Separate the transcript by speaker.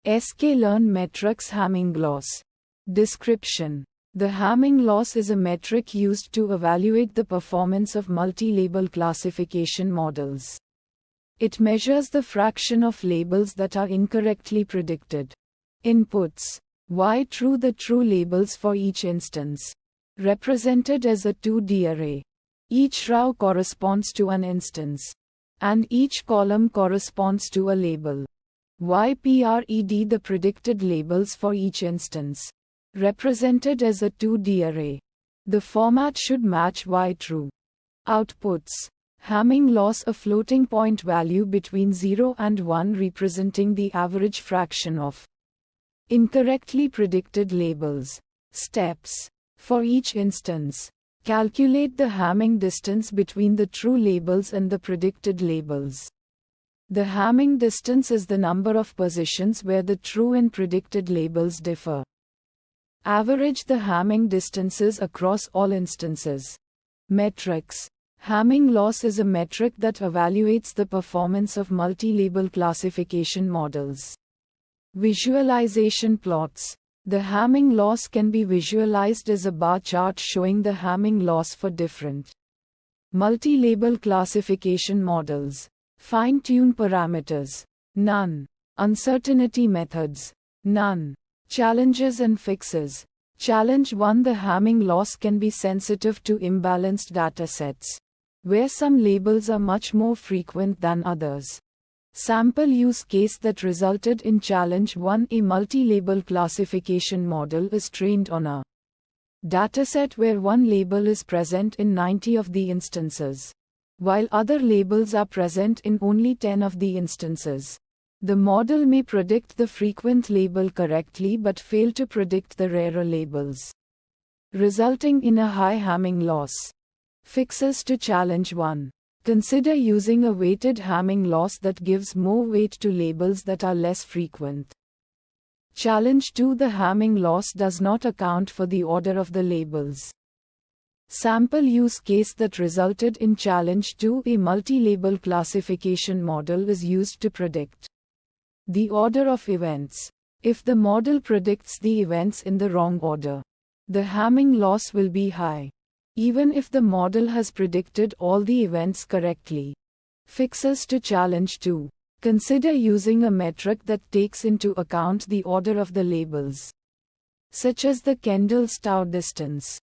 Speaker 1: sklearnmetricshammingloss. Description: the Hamming loss is a metric used to evaluate the performance of multi-label classification models. It measures the fraction of labels that are incorrectly predicted. Inputs: y true, the true labels for each instance, represented as a 2D array. Each row corresponds to an instance, and each column corresponds to a label. Ypred, the predicted labels for each instance, represented as a 2D array. The format should match y true. Outputs: Hamming loss, a floating point value between 0 and 1 representing the average fraction of incorrectly predicted labels. Steps: for each instance, calculate the Hamming distance between the true labels and the predicted labels. The Hamming distance is the number of positions where the true and predicted labels differ. Average the Hamming distances across all instances. Metrics: Hamming loss is a metric that evaluates the performance of multi-label classification models. Visualization plots: the Hamming loss can be visualized as a bar chart showing the Hamming loss for different multi-label classification models. Fine-tune parameters: none. Uncertainty methods: none. Challenges and fixes. Challenge 1: the Hamming loss can be sensitive to imbalanced datasets, where some labels are much more frequent than others. Sample use case that resulted in Challenge 1: a multi-label classification model is trained on a dataset where one label is present in 90 of the instances, while other labels are present in only 10 of the instances. The model may predict the frequent label correctly but fail to predict the rarer labels, resulting in a high Hamming loss. Fixes to Challenge 1: consider using a weighted Hamming loss that gives more weight to labels that are less frequent. Challenge 2: the Hamming loss does not account for the order of the labels. Sample use case that resulted in Challenge 2: a multi-label classification model is used to predict the order of events. If the model predicts the events in the wrong order, the Hamming loss will be high, even if the model has predicted all the events correctly. Fixes to Challenge 2: consider using a metric that takes into account the order of the labels, such as the Kendall-Stowe distance.